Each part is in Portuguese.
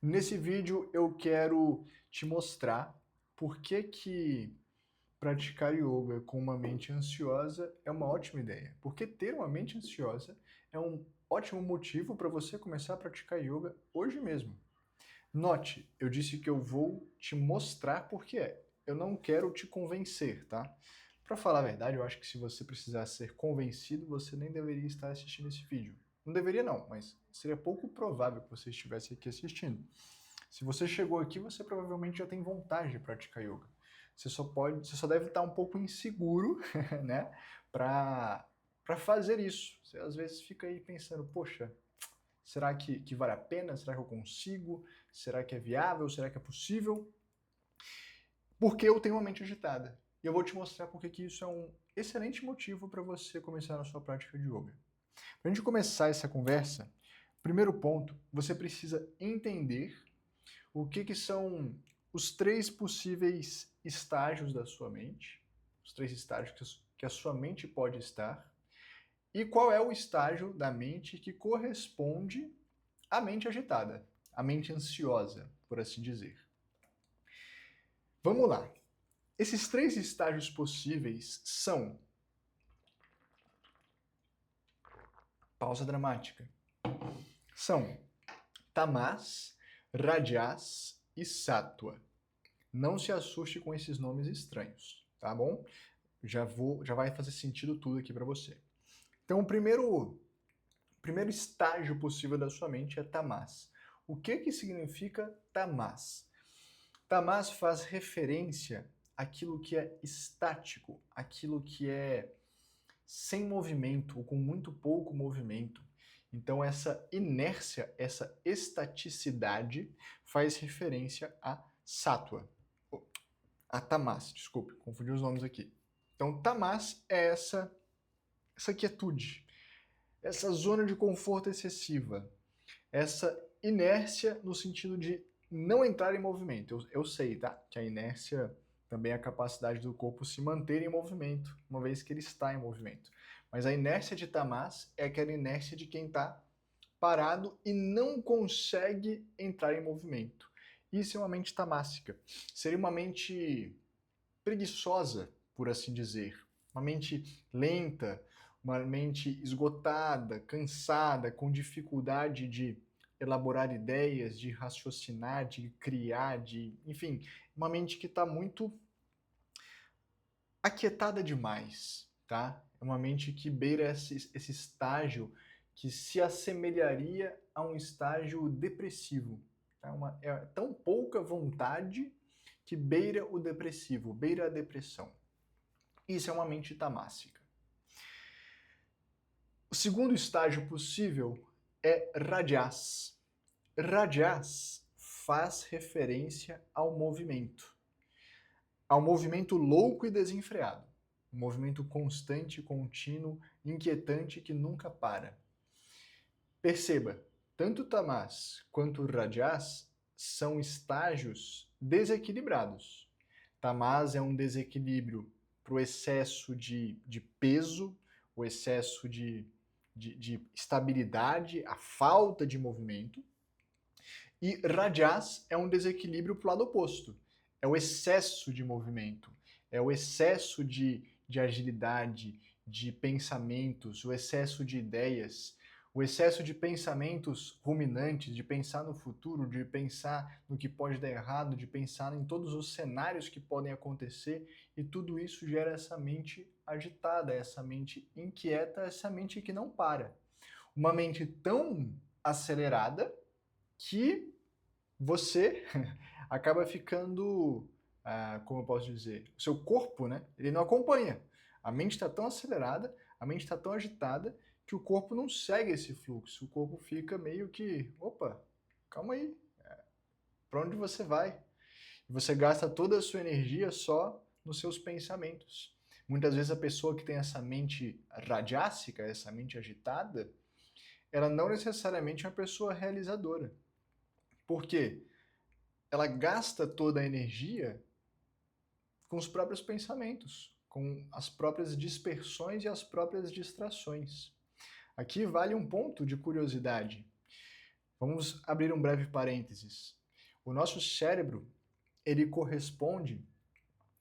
Nesse vídeo eu quero te mostrar por que praticar yoga com uma mente ansiosa é uma ótima ideia. Porque ter uma mente ansiosa é um ótimo motivo para você começar a praticar yoga hoje mesmo. Note, eu disse que eu vou te mostrar por que é. Eu não quero te convencer, tá? Para falar a verdade, eu acho que se você precisar ser convencido, você nem deveria estar assistindo esse vídeo. Não deveria não, mas seria pouco provável que você estivesse aqui assistindo. Se você chegou aqui, você provavelmente já tem vontade de praticar yoga. Você só deve estar um pouco inseguro, né, para fazer isso. Você às vezes fica aí pensando, poxa, será que vale a pena? Será que eu consigo? Será que é viável? Será que é possível? Porque eu tenho uma mente agitada. E eu vou te mostrar porque que isso é um excelente motivo para você começar na sua prática de yoga. Para a gente começar essa conversa, primeiro ponto, você precisa entender o que são os três possíveis estágios da sua mente, os três estágios que a sua mente pode estar, e qual é o estágio da mente que corresponde à mente agitada, à mente ansiosa, por assim dizer. Vamos lá. Esses três estágios possíveis são... Pausa dramática. São Tamas, Rajas e Sattva. Não se assuste com esses nomes estranhos, tá bom? Já vai fazer sentido tudo aqui para você. Então, o primeiro estágio possível da sua mente é Tamas. O que significa Tamas? Tamas faz referência àquilo que é estático, àquilo que é sem movimento ou com muito pouco movimento. Então, essa inércia, essa estaticidade faz referência a Sattva. A Tamas, desculpe, confundi os nomes aqui. Então, Tamas é essa quietude, essa zona de conforto excessiva, essa inércia no sentido de não entrar em movimento. Eu sei, tá? Que a inércia também é a capacidade do corpo se manter em movimento, uma vez que ele está em movimento. Mas a inércia de Tamas é aquela inércia de quem está parado e não consegue entrar em movimento. Isso é uma mente tamássica. Seria uma mente preguiçosa, por assim dizer. Uma mente lenta, uma mente esgotada, cansada, com dificuldade de elaborar ideias, de raciocinar, de criar, enfim, uma mente que está muito aquietada demais, tá? É uma mente que beira esse estágio que se assemelharia a um estágio depressivo. Tá? É tão pouca vontade que beira o depressivo, beira a depressão. Isso é uma mente tamássica. O segundo estágio possível é Rajas. Rajas faz referência ao movimento louco e desenfreado. Um movimento constante, contínuo, inquietante que nunca para. Perceba, tanto Tamas quanto Rajas são estágios desequilibrados. Tamas é um desequilíbrio para o excesso de peso, o excesso de estabilidade, a falta de movimento. E Rajas é um desequilíbrio para o lado oposto. É o excesso de movimento, é o excesso de agilidade, de pensamentos, o excesso de ideias, o excesso de pensamentos ruminantes, de pensar no futuro, de pensar no que pode dar errado, de pensar em todos os cenários que podem acontecer, e tudo isso gera essa mente agitada, essa mente inquieta, essa mente que não para. Uma mente tão acelerada que você acaba ficando, como eu posso dizer, o seu corpo, né? Ele não acompanha. A mente está tão acelerada, a mente está tão agitada que o corpo não segue esse fluxo. O corpo fica meio que, opa, calma aí, para onde você vai? E você gasta toda a sua energia só nos seus pensamentos. Muitas vezes a pessoa que tem essa mente radiássica, essa mente agitada, ela não necessariamente é uma pessoa realizadora. Por quê? Ela gasta toda a energia com os próprios pensamentos, com as próprias dispersões e as próprias distrações. Aqui vale um ponto de curiosidade. Vamos abrir um breve parênteses. O nosso cérebro, ele corresponde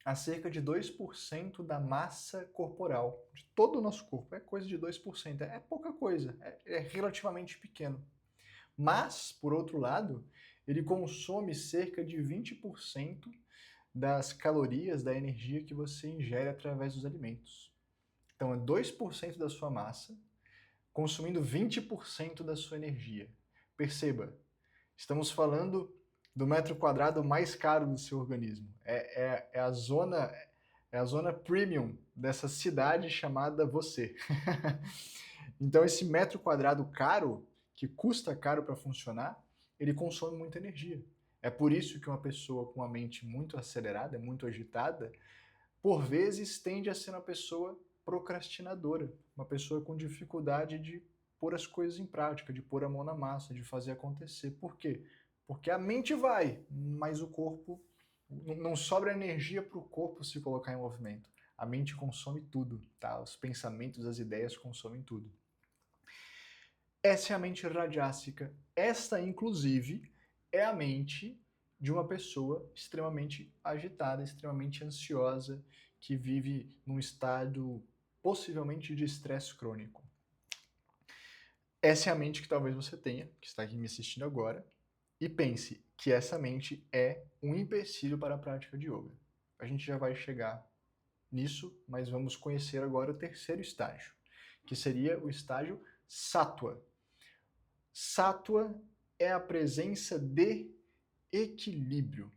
a cerca de 2% da massa corporal, de todo o nosso corpo. É coisa de 2%, é pouca coisa, é relativamente pequeno. Mas, por outro lado, ele consome cerca de 20% das calorias, da energia que você ingere através dos alimentos. Então, é 2% da sua massa consumindo 20% da sua energia. Perceba, estamos falando do metro quadrado mais caro do seu organismo. É a zona premium dessa cidade chamada você. Então, esse metro quadrado caro, que custa caro para funcionar, ele consome muita energia. É por isso que uma pessoa com a mente muito acelerada, muito agitada, por vezes tende a ser uma pessoa procrastinadora, uma pessoa com dificuldade de pôr as coisas em prática, de pôr a mão na massa, de fazer acontecer. Por quê? Porque a mente vai, mas o corpo não sobra energia para o corpo se colocar em movimento. A mente consome tudo, tá? Os pensamentos, as ideias consomem tudo. Essa é a mente radiássica. Esta, inclusive, é a mente de uma pessoa extremamente agitada, extremamente ansiosa, que vive num estado possivelmente de estresse crônico. Essa é a mente que talvez você tenha, que está aqui me assistindo agora, e pense que essa mente é um empecilho para a prática de yoga. A gente já vai chegar nisso, mas vamos conhecer agora o terceiro estágio, que seria o estágio Sattva. Sattva é a presença de equilíbrio.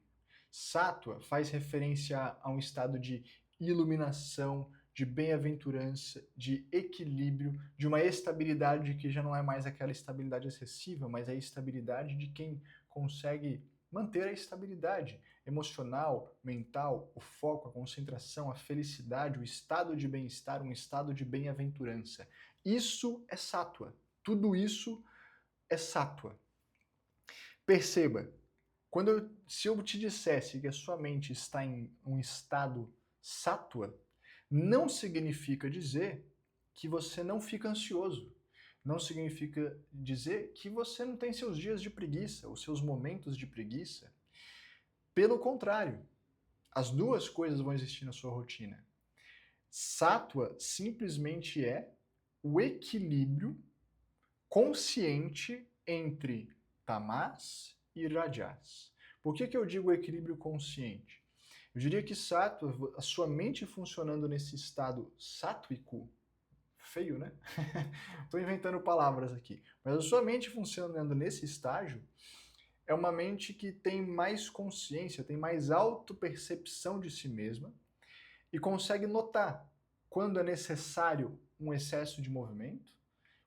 Sattva faz referência a um estado de iluminação, de bem-aventurança, de equilíbrio, de uma estabilidade que já não é mais aquela estabilidade excessiva, mas a estabilidade de quem consegue manter a estabilidade emocional, mental, o foco, a concentração, a felicidade, o estado de bem-estar, um estado de bem-aventurança. Isso é Sattva. Tudo isso é Sattva. Perceba, se eu te dissesse que a sua mente está em um estado Sattva, não significa dizer que você não fica ansioso. Não significa dizer que você não tem seus dias de preguiça, os seus momentos de preguiça. Pelo contrário, as duas coisas vão existir na sua rotina. Sattva simplesmente é o equilíbrio consciente entre tamas e rajas. Por que eu digo equilíbrio consciente? Eu diria que sattva, a sua mente funcionando nesse estado sáttvico, feio, né? Estou inventando palavras aqui. Mas a sua mente funcionando nesse estágio é uma mente que tem mais consciência, tem mais autopercepção de si mesma e consegue notar quando é necessário um excesso de movimento,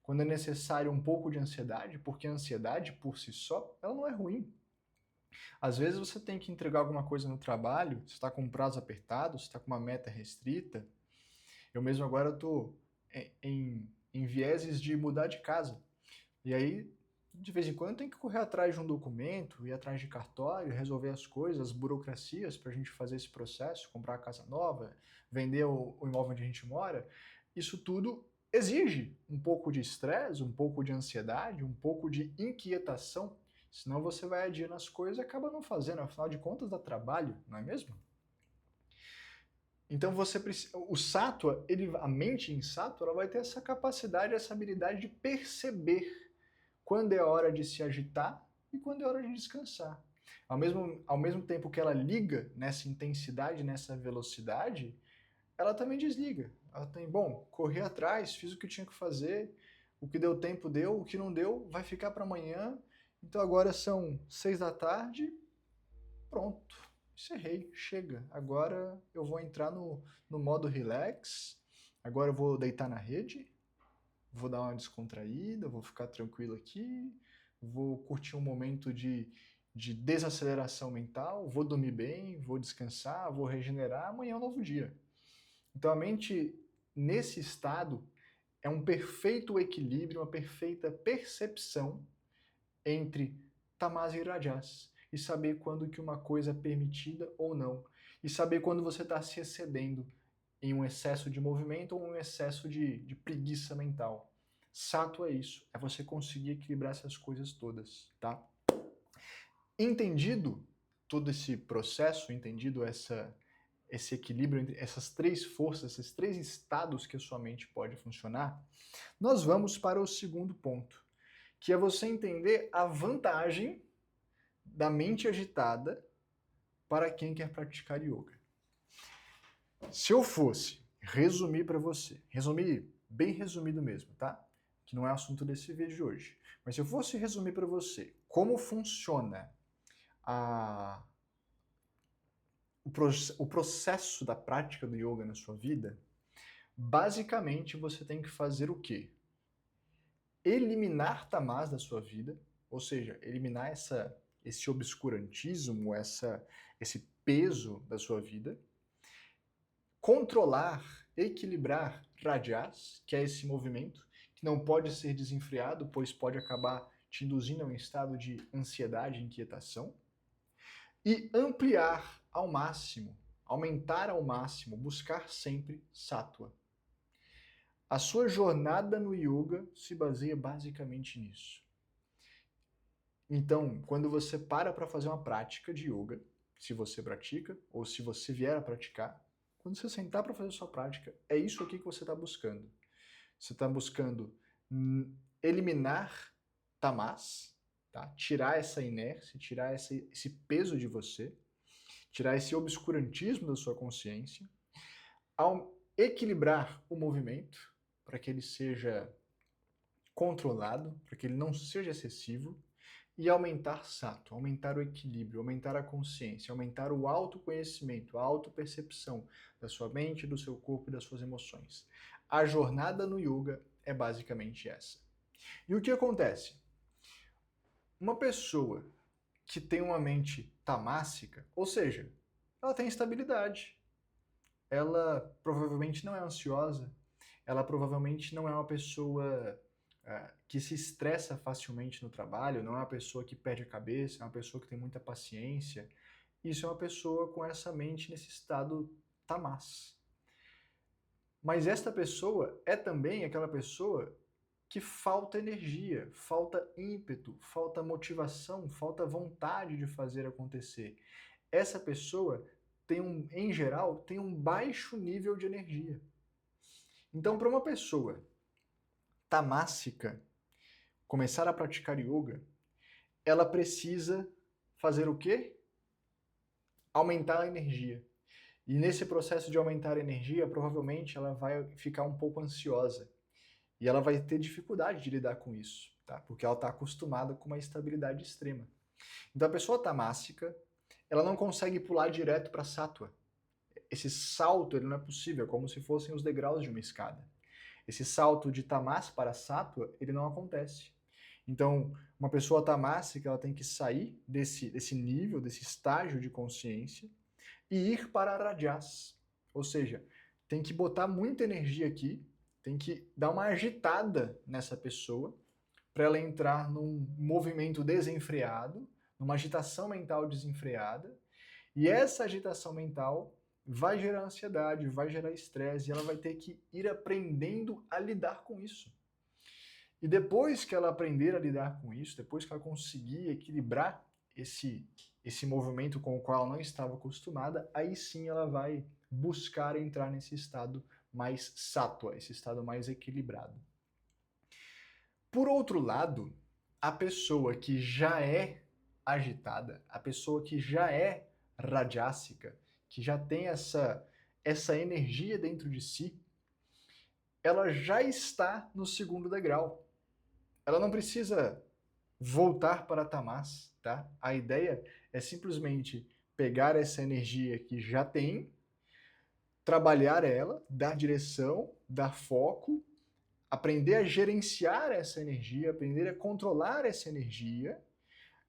quando é necessário um pouco de ansiedade, porque a ansiedade por si só, ela não é ruim. Às vezes você tem que entregar alguma coisa no trabalho, você está com um prazo apertado, você está com uma meta restrita. Eu mesmo agora estou em vieses de mudar de casa. E aí, de vez em quando, tem que correr atrás de um documento, ir atrás de cartório, resolver as coisas, as burocracias para a gente fazer esse processo, comprar a casa nova, vender o imóvel onde a gente mora. Isso tudo exige um pouco de estresse, um pouco de ansiedade, um pouco de inquietação. Senão você vai adiando as coisas e acaba não fazendo, afinal de contas dá trabalho, não é mesmo? Então o sattva, a mente em sattva, ela vai ter essa capacidade, essa habilidade de perceber quando é a hora de se agitar e quando é a hora de descansar. Ao mesmo tempo que ela liga nessa intensidade, nessa velocidade, ela também desliga. Ela tem, bom, corri atrás, fiz o que eu tinha que fazer, o que deu tempo deu, o que não deu vai ficar para amanhã. Então agora são 6 da tarde, pronto, encerrei, chega. Agora eu vou entrar no modo relax, agora eu vou deitar na rede, vou dar uma descontraída, vou ficar tranquilo aqui, vou curtir um momento de desaceleração mental, vou dormir bem, vou descansar, vou regenerar, amanhã é um novo dia. Então a mente, nesse estado, é um perfeito equilíbrio, uma perfeita percepção entre tamas e rajas, e saber quando que uma coisa é permitida ou não, e saber quando você está se excedendo em um excesso de movimento ou um excesso de preguiça mental. Sattva é isso, é você conseguir equilibrar essas coisas todas, tá? Entendido todo esse processo, entendido esse equilíbrio entre essas três forças, esses três estados que a sua mente pode funcionar, nós vamos para o segundo ponto, que é você entender a vantagem da mente agitada para quem quer praticar yoga. Se eu fosse resumir para você, resumir bem resumido mesmo, tá? Que não é assunto desse vídeo de hoje, mas se eu fosse resumir para você como funciona o processo da prática do yoga na sua vida, basicamente você tem que fazer o quê? Eliminar tamas da sua vida, ou seja, eliminar esse obscurantismo, esse peso da sua vida, controlar, equilibrar rajas, que é esse movimento, que não pode ser desenfreado, pois pode acabar te induzindo a um estado de ansiedade e inquietação, e ampliar ao máximo, aumentar ao máximo, buscar sempre sattva. A sua jornada no yoga se baseia basicamente nisso. Então, quando você para fazer uma prática de yoga, se você pratica, ou se você vier a praticar, quando você sentar para fazer a sua prática, é isso aqui que você está buscando. Você está buscando eliminar tamas, tá? Tirar essa inércia, tirar esse peso de você, tirar esse obscurantismo da sua consciência, ao equilibrar o movimento, para que ele seja controlado, para que ele não seja excessivo, e aumentar sattva, aumentar o equilíbrio, aumentar a consciência, aumentar o autoconhecimento, a autopercepção da sua mente, do seu corpo e das suas emoções. A jornada no yoga é basicamente essa. E o que acontece? Uma pessoa que tem uma mente tamássica, ou seja, ela tem estabilidade, ela provavelmente não é ansiosa, ela provavelmente não é uma pessoa que se estressa facilmente no trabalho, não é uma pessoa que perde a cabeça, é uma pessoa que tem muita paciência. Isso é uma pessoa com essa mente nesse estado tamas. Mas esta pessoa é também aquela pessoa que falta energia, falta ímpeto, falta motivação, falta vontade de fazer acontecer. Essa pessoa em geral, tem um baixo nível de energia. Então, para uma pessoa tamássica começar a praticar yoga, ela precisa fazer o quê? Aumentar a energia. E nesse processo de aumentar a energia, provavelmente ela vai ficar um pouco ansiosa. E ela vai ter dificuldade de lidar com isso, tá? Porque ela está acostumada com uma estabilidade extrema. Então a pessoa tamássica, ela não consegue pular direto para sattva. Esse salto ele não é possível, é como se fossem os degraus de uma escada. Esse salto de tamas para sattva, ele não acontece. Então, uma pessoa tamássica, ela tem que sair desse nível, desse estágio de consciência e ir para rajas. Ou seja, tem que botar muita energia aqui, tem que dar uma agitada nessa pessoa para ela entrar num movimento desenfreado, numa agitação mental desenfreada. E essa agitação mental vai gerar ansiedade, vai gerar estresse e ela vai ter que ir aprendendo a lidar com isso. E depois que ela aprender a lidar com isso, depois que ela conseguir equilibrar esse movimento com o qual ela não estava acostumada, aí sim ela vai buscar entrar nesse estado mais sattva, esse estado mais equilibrado. Por outro lado, a pessoa que já é agitada, a pessoa que já é rajásica, que já tem essa energia dentro de si, ela já está no segundo degrau. Ela não precisa voltar para tamas, tá? A ideia é simplesmente pegar essa energia que já tem, trabalhar ela, dar direção, dar foco, aprender a gerenciar essa energia, aprender a controlar essa energia,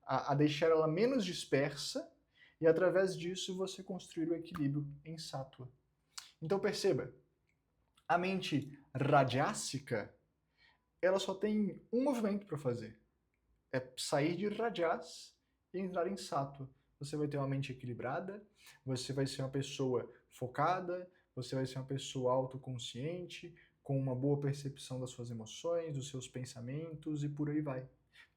a deixar ela menos dispersa e através disso você construir o equilíbrio em sattva. Então perceba, a mente rajásica, ela só tem um movimento para fazer. É sair de rajas e entrar em sattva. Você vai ter uma mente equilibrada, você vai ser uma pessoa focada, você vai ser uma pessoa autoconsciente, com uma boa percepção das suas emoções, dos seus pensamentos e por aí vai.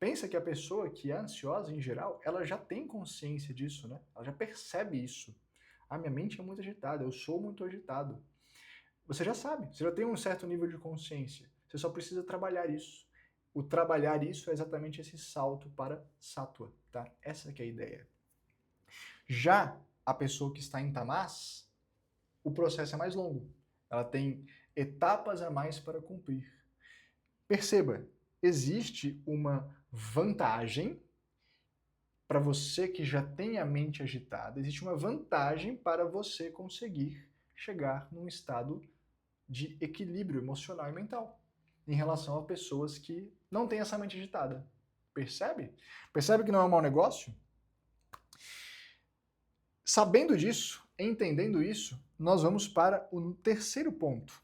Pensa que a pessoa que é ansiosa, em geral, ela já tem consciência disso, né? Ela já percebe isso. Ah, minha mente é muito agitada, eu sou muito agitado. Você já sabe, você já tem um certo nível de consciência. Você só precisa trabalhar isso. O trabalhar isso é exatamente esse salto para Sattva, tá? Essa que é a ideia. Já a pessoa que está em Tamas, o processo é mais longo. Ela tem etapas a mais para cumprir. Perceba, existe uma vantagem para você que já tem a mente agitada, existe uma vantagem para você conseguir chegar num estado de equilíbrio emocional e mental em relação a pessoas que não têm essa mente agitada. Percebe? Percebe que não é um mau negócio? Sabendo disso, entendendo isso, nós vamos para o terceiro ponto,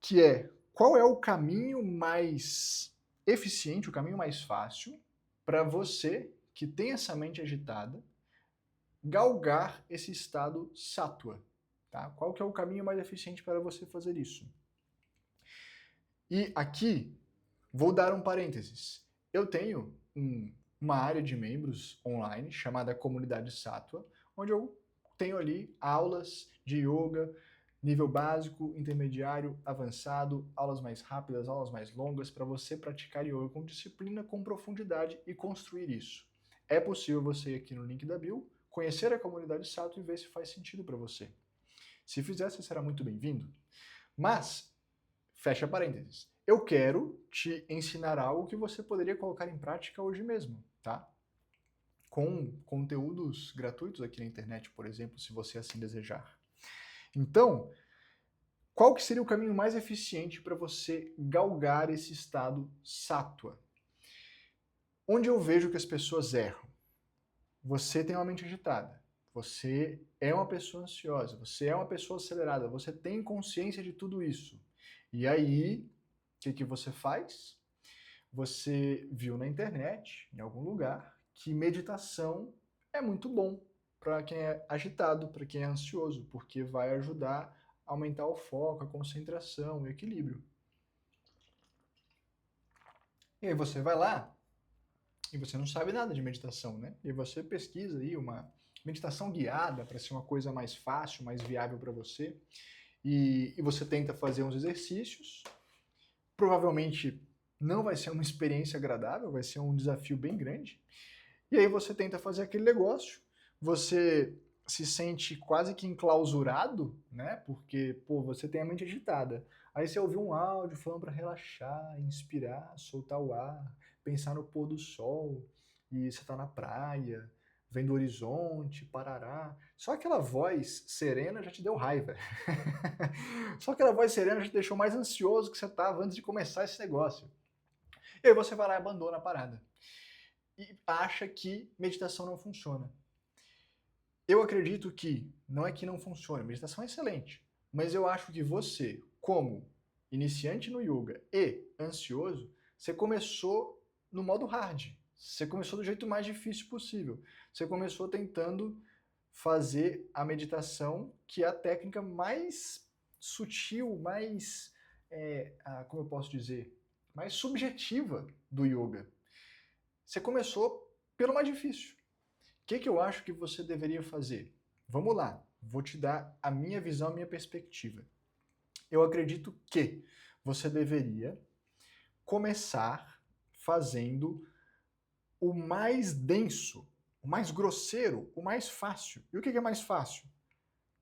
que é qual é o caminho mais eficiente, o caminho mais fácil para você que tem essa mente agitada galgar esse estado Sattva, tá? Qual que é o caminho mais eficiente para você fazer isso? E aqui vou dar um parênteses. Eu tenho uma área de membros online chamada Comunidade Sattva, onde eu tenho ali aulas de yoga, nível básico, intermediário, avançado, aulas mais rápidas, aulas mais longas, para você praticar yoga com disciplina, com profundidade e construir isso. É possível você ir aqui no link da bio, conhecer a Comunidade Sattva e ver se faz sentido para você. Se fizer, você será muito bem-vindo. Mas, fecha parênteses, eu quero te ensinar algo que você poderia colocar em prática hoje mesmo, tá? Com conteúdos gratuitos aqui na internet, por exemplo, se você assim desejar. Então, qual que seria o caminho mais eficiente para você galgar esse estado Sattva? Onde eu vejo que as pessoas erram? Você tem uma mente agitada, você é uma pessoa ansiosa, você é uma pessoa acelerada, você tem consciência de tudo isso. E aí, o que você faz? Você viu na internet, em algum lugar, que meditação é muito bom para quem é agitado, para quem é ansioso, porque vai ajudar a aumentar o foco, a concentração, o equilíbrio. E aí você vai lá e você não sabe nada de meditação, né? E você pesquisa aí uma meditação guiada para ser uma coisa mais fácil, mais viável para você. E você tenta fazer uns exercícios. Provavelmente não vai ser uma experiência agradável, vai ser um desafio bem grande. E aí você tenta fazer aquele negócio, você se sente quase que enclausurado, né? Porque, pô, você tem a mente agitada. Aí você ouviu um áudio falando para relaxar, inspirar, soltar o ar, pensar no pôr do sol, e você tá na praia, vendo o horizonte, parará. Só aquela voz serena já te deu raiva. Só aquela voz serena já te deixou mais ansioso que você estava antes de começar esse negócio. E aí você vai lá e abandona a parada. E acha que meditação não funciona. Eu acredito que não é que não funcione, meditação é excelente, mas eu acho que você, como iniciante no yoga e ansioso, você começou no modo hard. Você começou do jeito mais difícil possível. Você começou tentando fazer a meditação, que é a técnica mais sutil, mais, como eu posso dizer, mais subjetiva do yoga. Você começou pelo mais difícil. O que eu acho que você deveria fazer? Vamos lá, vou te dar a minha visão, a minha perspectiva. Eu acredito que você deveria começar fazendo o mais denso, o mais grosseiro, o mais fácil. E o que é mais fácil?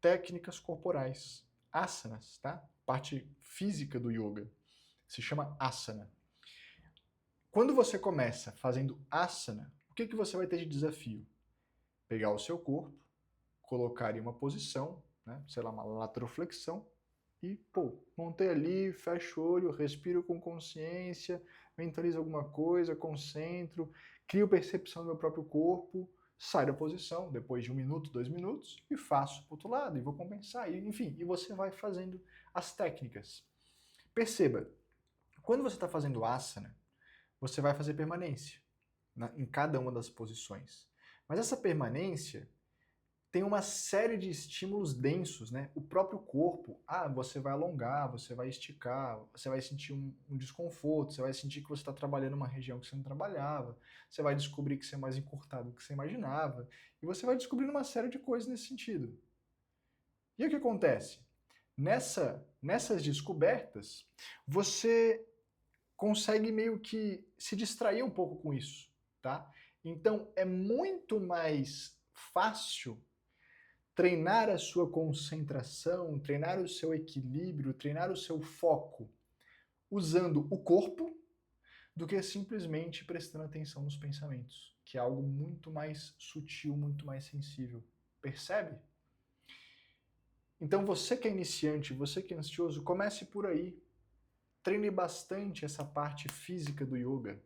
Técnicas corporais, asanas, tá? Parte física do yoga. Se chama asana. Quando você começa fazendo asana, o que você vai ter de desafio? Pegar o seu corpo, colocar em uma posição, né, sei lá, uma lateroflexão, e, pô, montei ali, fecho o olho, respiro com consciência, mentalizo alguma coisa, concentro, crio percepção do meu próprio corpo, saio da posição depois de 1 minuto, 2 minutos e faço para o outro lado e vou compensar, e, enfim, e você vai fazendo as técnicas. Perceba, quando você está fazendo asana, você vai fazer permanência em cada uma das posições. Mas essa permanência tem uma série de estímulos densos, né? O próprio corpo, você vai alongar, você vai esticar, você vai sentir um desconforto, você vai sentir que você está trabalhando uma região que você não trabalhava, você vai descobrir que você é mais encurtado do que você imaginava, e você vai descobrindo uma série de coisas nesse sentido. E o que acontece? Nessas descobertas, você consegue meio que se distrair um pouco com isso, tá? Então, é muito mais fácil treinar a sua concentração, treinar o seu equilíbrio, treinar o seu foco usando o corpo do que simplesmente prestando atenção nos pensamentos, que é algo muito mais sutil, muito mais sensível. Percebe? Então você que é iniciante, você que é ansioso, comece por aí. Treine bastante essa parte física do yoga.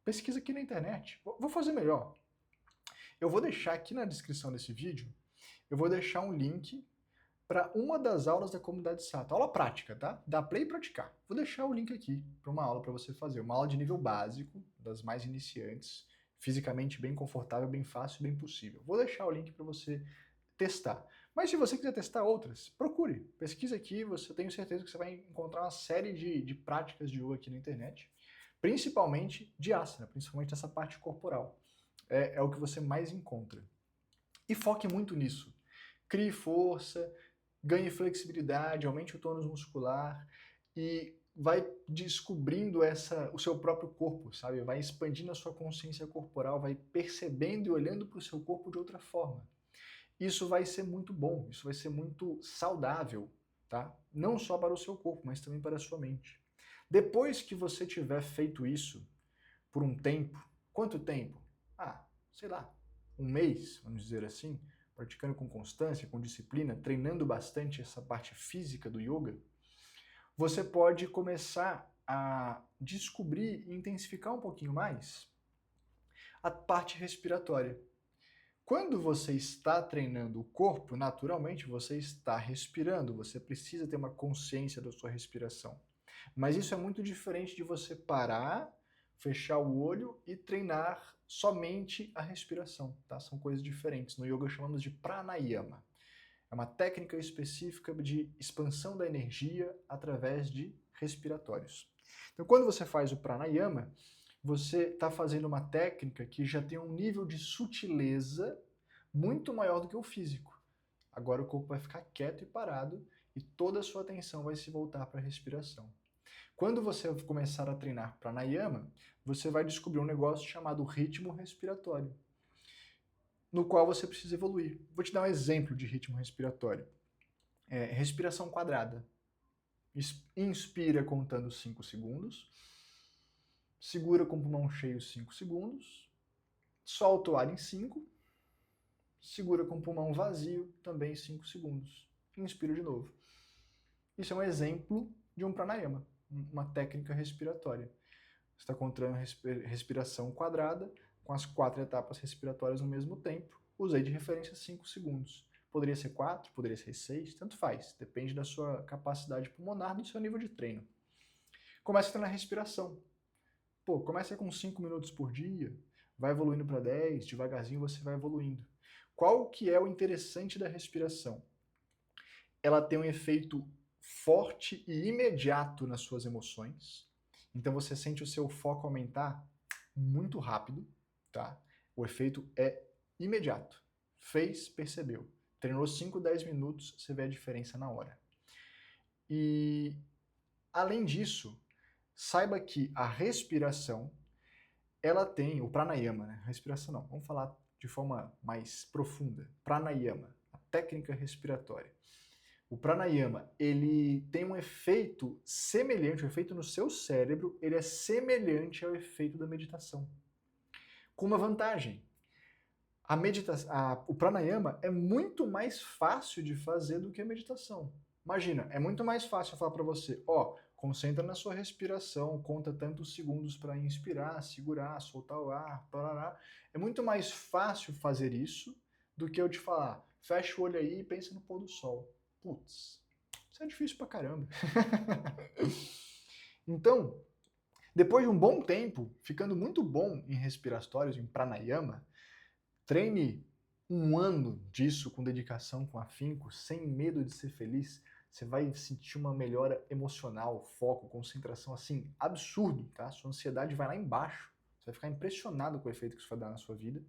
Pesquisa aqui na internet. Vou fazer melhor. Eu vou deixar aqui na descrição desse vídeo, eu vou deixar um link para uma das aulas da comunidade Sato. Aula prática, tá? Dá play e praticar. Vou deixar o link aqui para uma aula para você fazer. Uma aula de nível básico, das mais iniciantes, fisicamente bem confortável, bem fácil, bem possível. Vou deixar o link para você testar. Mas se você quiser testar outras, procure. Pesquisa aqui, você tenho certeza que você vai encontrar uma série de práticas de yoga aqui na internet. Principalmente de asana, principalmente essa parte corporal. É o que você mais encontra. E foque muito nisso. Crie força, ganhe flexibilidade, aumente o tônus muscular e vai descobrindo o seu próprio corpo, sabe? Vai expandindo a sua consciência corporal, vai percebendo e olhando para o seu corpo de outra forma. Isso vai ser muito bom, isso vai ser muito saudável, tá? Não só para o seu corpo, mas também para a sua mente. Depois que você tiver feito isso por um tempo, quanto tempo? Sei lá, um mês, vamos dizer assim, praticando com constância, com disciplina, treinando bastante essa parte física do yoga, você pode começar a descobrir e intensificar um pouquinho mais a parte respiratória. Quando você está treinando o corpo, naturalmente você está respirando, você precisa ter uma consciência da sua respiração. Mas isso é muito diferente de você parar, fechar o olho e treinar somente a respiração, tá? São coisas diferentes. No yoga chamamos de pranayama. É uma técnica específica de expansão da energia através de respiratórios. Então, quando você faz o pranayama, você está fazendo uma técnica que já tem um nível de sutileza muito maior do que o físico. Agora o corpo vai ficar quieto e parado e toda a sua atenção vai se voltar para a respiração. Quando você começar a treinar pranayama, você vai descobrir um negócio chamado ritmo respiratório, no qual você precisa evoluir. Vou te dar um exemplo de ritmo respiratório. Respiração quadrada. Inspira contando 5 segundos, segura com o pulmão cheio 5 segundos, solta o ar em 5, segura com o pulmão vazio também 5 segundos, inspira de novo. Isso é um exemplo de um pranayama, uma técnica respiratória. Você está contando respiração quadrada com as 4 etapas respiratórias no mesmo tempo. Usei de referência 5 segundos. Poderia ser 4, poderia ser 6, tanto faz. Depende da sua capacidade pulmonar, do seu nível de treino. Começa a treinar a respiração. Começa com 5 minutos por dia, vai evoluindo para 10, devagarzinho você vai evoluindo. Qual que é o interessante da respiração? Ela tem um efeito forte e imediato nas suas emoções. Então você sente o seu foco aumentar muito rápido, tá? O efeito é imediato. Fez, percebeu. Treinou 5, 10 minutos, você vê a diferença na hora. E, além disso, saiba que a respiração, ela tem, o pranayama, né? Respiração não, vamos falar de forma mais profunda. Pranayama, a técnica respiratória. O pranayama, ele tem um efeito semelhante, o efeito no seu cérebro, ele é semelhante ao efeito da meditação. Com uma vantagem. O pranayama é muito mais fácil de fazer do que a meditação. Imagina, é muito mais fácil eu falar para você, concentra na sua respiração, conta tantos segundos para inspirar, segurar, soltar o ar, parará. É muito mais fácil fazer isso do que eu te falar, fecha o olho aí e pensa no pôr do sol. Putz, isso é difícil pra caramba. Então, depois de um bom tempo, ficando muito bom em respiratórios, em pranayama, treine um ano disso com dedicação, com afinco, sem medo de ser feliz, você vai sentir uma melhora emocional, foco, concentração, assim, absurdo, tá? Sua ansiedade vai lá embaixo. Você vai ficar impressionado com o efeito que isso vai dar na sua vida.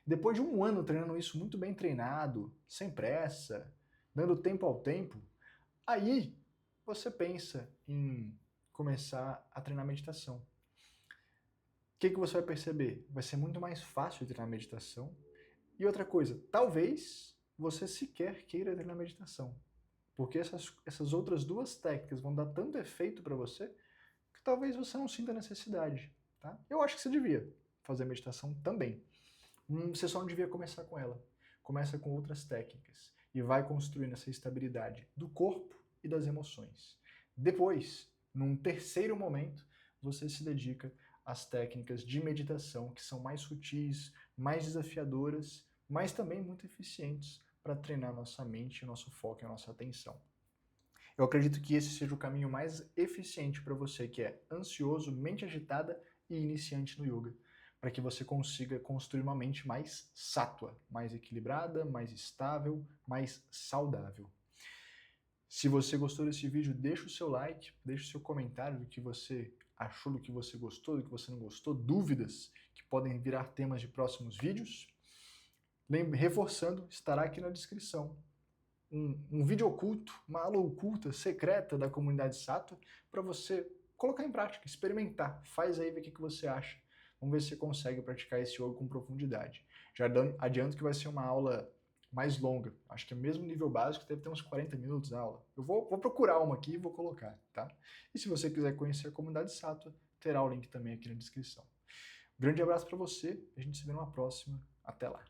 Depois de um ano treinando isso muito bem treinado, sem pressa, dando tempo ao tempo, aí você pensa em começar a treinar meditação. O que você vai perceber? Vai ser muito mais fácil treinar meditação. E outra coisa, talvez você sequer queira treinar meditação. Porque essas outras duas técnicas vão dar tanto efeito para você que talvez você não sinta necessidade. Tá? Eu acho que você devia fazer meditação também. Você só não devia começar com ela. Começa com outras técnicas e vai construindo essa estabilidade do corpo e das emoções. Depois, num terceiro momento, você se dedica às técnicas de meditação que são mais sutis, mais desafiadoras, mas também muito eficientes para treinar nossa mente, nosso foco e a nossa atenção. Eu acredito que esse seja o caminho mais eficiente para você que é ansioso, mente agitada e iniciante no yoga, para que você consiga construir uma mente mais sátua, mais equilibrada, mais estável, mais saudável. Se você gostou desse vídeo, deixa o seu like, deixa o seu comentário do que você achou, do que você gostou, do que você não gostou, dúvidas que podem virar temas de próximos vídeos. Reforçando, estará aqui na descrição um vídeo oculto, uma aula oculta, secreta da comunidade Sattva, para você colocar em prática, experimentar. Faz aí, ver o que você acha. Vamos ver se você consegue praticar esse yoga com profundidade. Já adianto que vai ser uma aula mais longa. Acho que é mesmo nível básico, deve ter uns 40 minutos a aula. Eu vou procurar uma aqui e vou colocar, tá? E se você quiser conhecer a comunidade Sattva, terá o link também aqui na descrição. Um grande abraço para você, a gente se vê numa próxima. Até lá!